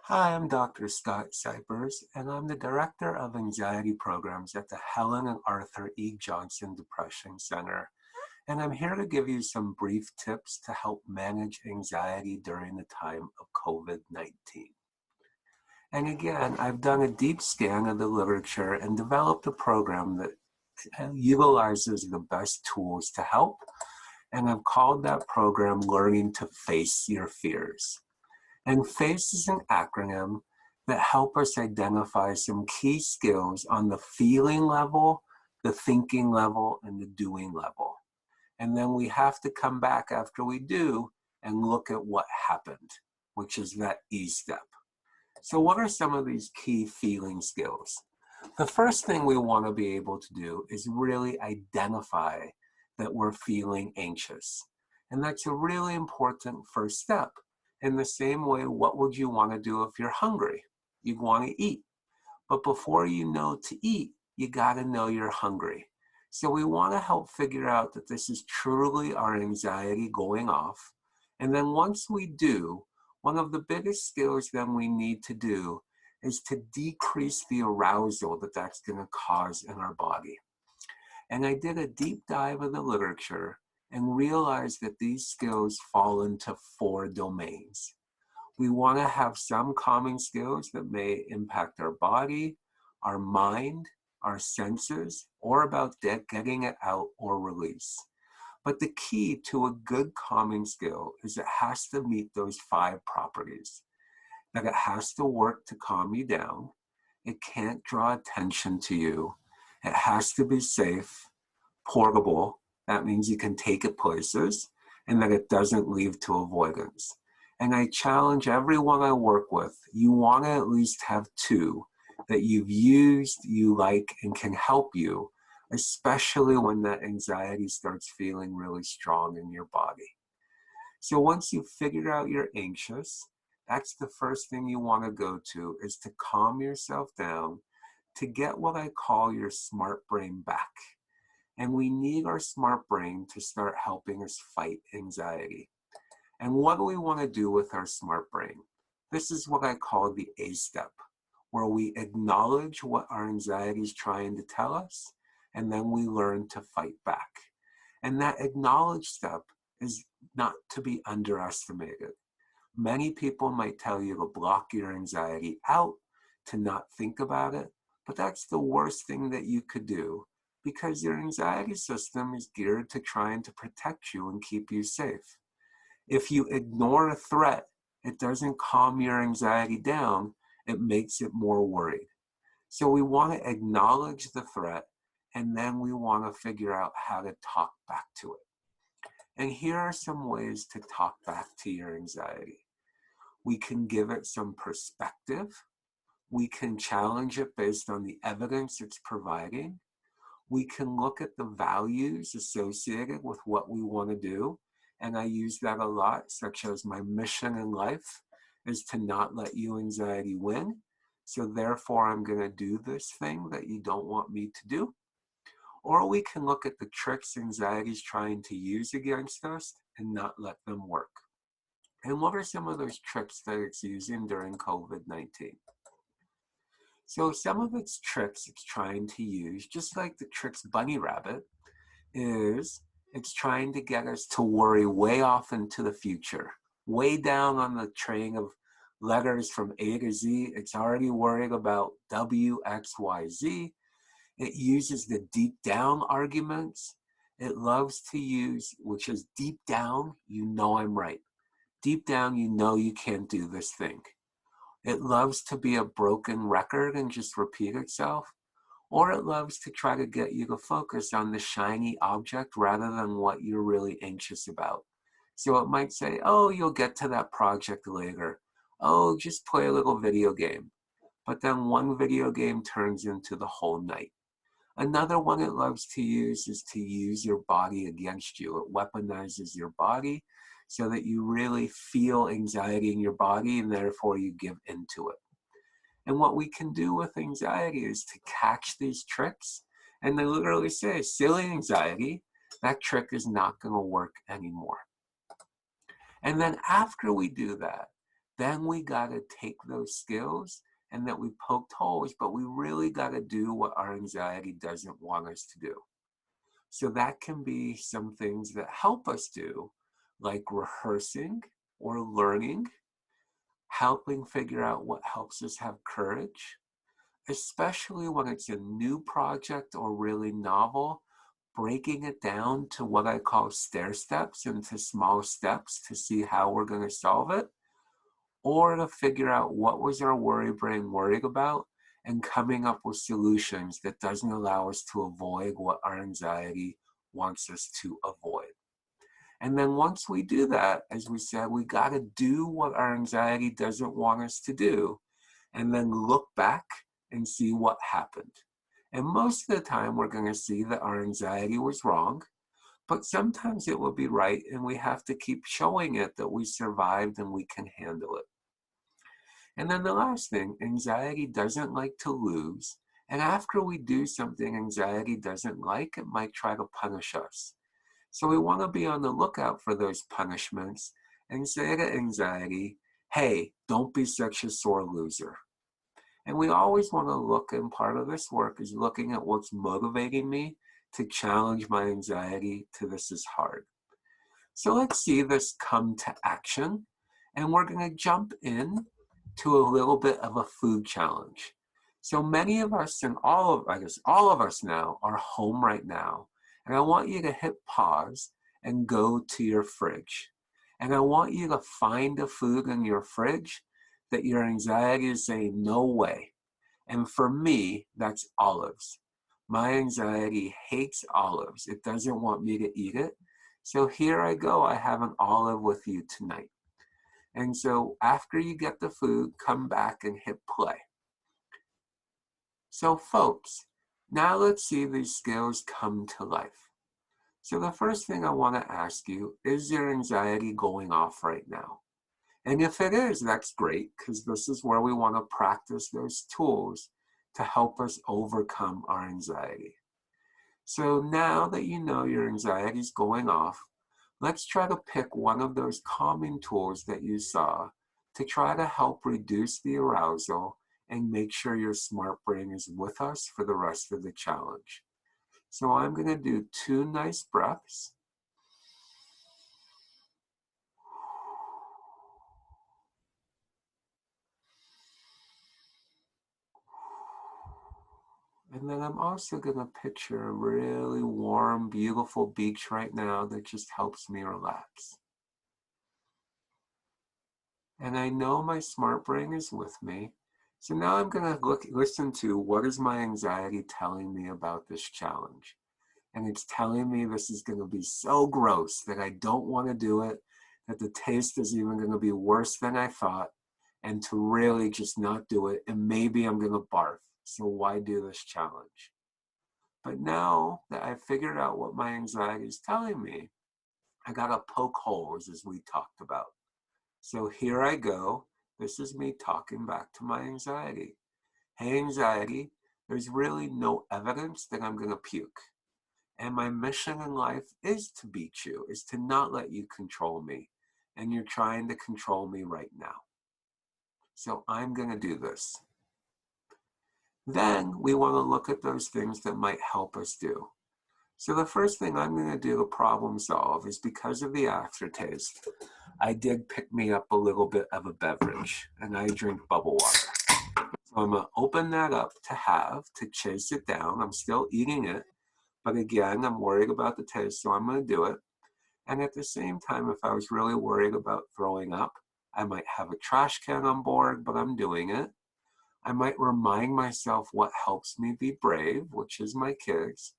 Hi, I'm Dr. Scott Cypers, and I'm the Director of Anxiety Programs at the Helen and Arthur E. Johnson Depression Center. And I'm here to give you some brief tips to help manage anxiety during the time of COVID-19. And again, I've done a deep scan of the literature and developed a program that utilizes the best tools to help. And I've called that program Learning to Face Your Fears. And FACE is an acronym that help us identify some key skills on the feeling level, the thinking level, and the doing level. And then we have to come back after we do and look at what happened, which is that E step. So what are some of these key feeling skills? The first thing we want to be able to do is really identify that we're feeling anxious. And that's a really important first step. In the same way, what would you want to do if you're hungry? You'd want to eat. But before you know to eat, you got to know you're hungry. So we want to help figure out that this is truly our anxiety going off. And then once we do, one of the biggest skills then we need to do is to decrease the arousal that that's going to cause in our body. And I did a deep dive of the literature and realize that these skills fall into 4 domains. We want to have some calming skills that may impact our body, our mind, our senses, or about getting it out or release. But the key to a good calming skill is it has to meet those 5 properties. That it has to work to calm you down, it can't draw attention to you, it has to be safe, portable, that means you can take it places, and that it doesn't lead to avoidance. And I challenge everyone I work with, you want to at least have 2 that you've used, you like, and can help you, especially when that anxiety starts feeling really strong in your body. So once you've figured out you're anxious, that's the first thing you want to go to, is to calm yourself down, to get what I call your smart brain back. And we need our smart brain to start helping us fight anxiety. And what do we want to do with our smart brain? This is what I call the A step, where we acknowledge what our anxiety is trying to tell us, and then we learn to fight back. And that acknowledge step is not to be underestimated. Many people might tell you to block your anxiety out, to not think about it, but that's the worst thing that you could do, because your anxiety system is geared to trying to protect you and keep you safe. If you ignore a threat, it doesn't calm your anxiety down, it makes it more worried. So we want to acknowledge the threat, and then we want to figure out how to talk back to it. And here are some ways to talk back to your anxiety. We can give it some perspective. We can challenge it based on the evidence it's providing. We can look at the values associated with what we want to do. And I use that a lot, such as my mission in life is to not let you anxiety win. So therefore, I'm going to do this thing that you don't want me to do. Or we can look at the tricks anxiety is trying to use against us and not let them work. And what are some of those tricks that it's using during COVID-19? So some of its tricks it's trying to use, just like the tricks bunny rabbit, is it's trying to get us to worry way off into the future, way down on the train of letters from A to Z. It's already worried about W, X, Y, Z. It uses the deep down arguments. It loves to use, which is deep down, you know I'm right. Deep down, you know you can't do this thing. It loves to be a broken record and just repeat itself, or it loves to try to get you to focus on the shiny object rather than what you're really anxious about. So it might say, oh, you'll get to that project later. Oh, just play a little video game. But then one video game turns into the whole night. Another one it loves to use is to use your body against you. It weaponizes your body so that you really feel anxiety in your body and therefore you give into it. And what we can do with anxiety is to catch these tricks and they literally say, silly anxiety, that trick is not going to work anymore. And then after we do that, then we got to take those skills and that we poked holes, but we really got to do what our anxiety doesn't want us to do. So that can be some things that help us do, like rehearsing or learning, helping figure out what helps us have courage, especially when it's a new project or really novel, breaking it down to what I call stair steps into small steps to see how we're going to solve it, or to figure out what was our worry brain worried about and coming up with solutions that doesn't allow us to avoid what our anxiety wants us to avoid. And then once we do that, as we said, we got to do what our anxiety doesn't want us to do, and then look back and see what happened. And most of the time, we're going to see that our anxiety was wrong, but sometimes it will be right, and we have to keep showing it that we survived and we can handle it. And then the last thing, anxiety doesn't like to lose. And after we do something anxiety doesn't like, it might try to punish us. So we want to be on the lookout for those punishments and say to anxiety, hey, don't be such a sore loser. And we always want to look, and part of this work is looking at what's motivating me to challenge my anxiety to this is hard. So let's see this come to action. And we're going to jump in to a little bit of a food challenge. So many of us, and all of us now, are home right now. And I want you to hit pause and go to your fridge. And I want you to find a food in your fridge that your anxiety is saying, no way. And for me, that's olives. My anxiety hates olives. It doesn't want me to eat it. So here I go. I have an olive with you tonight. And so after you get the food, come back and hit play. So folks, now let's see these skills come to life. So the first thing I want to ask you, is your anxiety going off right now? And if it is, that's great, because this is where we want to practice those tools to help us overcome our anxiety. So now that you know your anxiety is going off, let's try to pick one of those calming tools that you saw to try to help reduce the arousal and make sure your smart brain is with us for the rest of the challenge. So I'm going to do 2 nice breaths. And then I'm also going to picture a really warm, beautiful beach right now that just helps me relax. And I know my smart brain is with me. So now I'm going to listen to what is my anxiety telling me about this challenge. And it's telling me this is going to be so gross that I don't want to do it, that the taste is even going to be worse than I thought, and to really just not do it, and maybe I'm going to barf. So why do this challenge? But now that I've figured out what my anxiety is telling me, I got to poke holes, as we talked about. So here I go. This is me talking back to my anxiety. Hey, anxiety, there's really no evidence that I'm going to puke. And my mission in life is to beat you, is to not let you control me. And you're trying to control me right now. So I'm going to do this. Then we want to look at those things that might help us do. So the first thing I'm going to do to problem solve is, because of the aftertaste, I did pick me up a little bit of a beverage, and I drink bubble water. So I'm going to open that up to chase it down. I'm still eating it, but again, I'm worried about the taste, so I'm going to do it. And at the same time, if I was really worried about throwing up, I might have a trash can on board, but I'm doing it. I might remind myself what helps me be brave, which is my kids.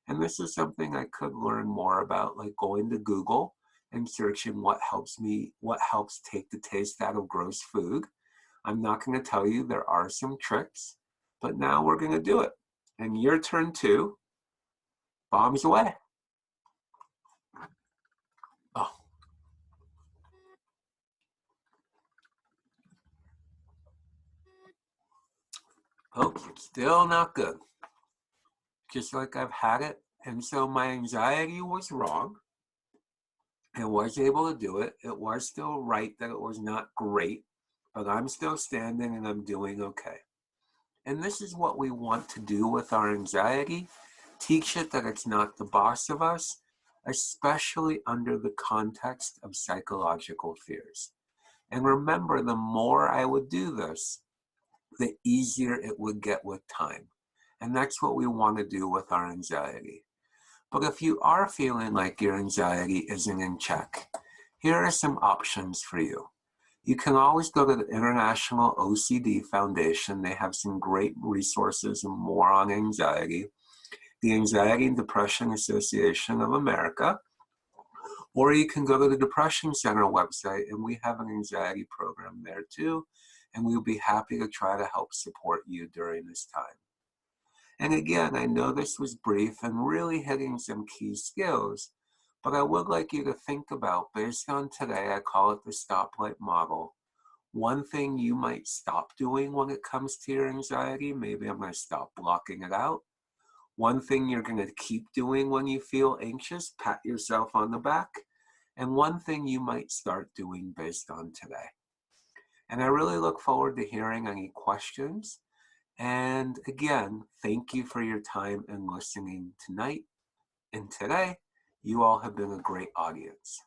And this is something I could learn more about, like going to Google and searching what helps take the taste out of gross food. I'm not going to tell you, there are some tricks, but now we're going to do it. And your turn too. Bombs away. Oh. Oh, it's still not good. Just like I've had it. And so my anxiety was wrong. I was able to do it. It was still right that it was not great. but I'm still standing and I'm doing okay. And this is what we want to do with our anxiety. Teach it that it's not the boss of us, especially under the context of psychological fears. And remember, the more I would do this, the easier it would get with time. And that's what we want to do with our anxiety. But if you are feeling like your anxiety isn't in check, here are some options for you. You can always go to the International OCD Foundation. They have some great resources and more on anxiety. The Anxiety and Depression Association of America. Or you can go to the Depression Center website, and we have an anxiety program there too. And we'll be happy to try to help support you during this time. And again, I know this was brief and really hitting some key skills, but I would like you to think about, based on today, I call it the stoplight model. One thing you might stop doing when it comes to your anxiety, maybe I'm going to stop blocking it out. One thing you're going to keep doing when you feel anxious, pat yourself on the back. And one thing you might start doing based on today. And I really look forward to hearing any questions. And again, thank you for your time and listening tonight and today. You all have been a great audience.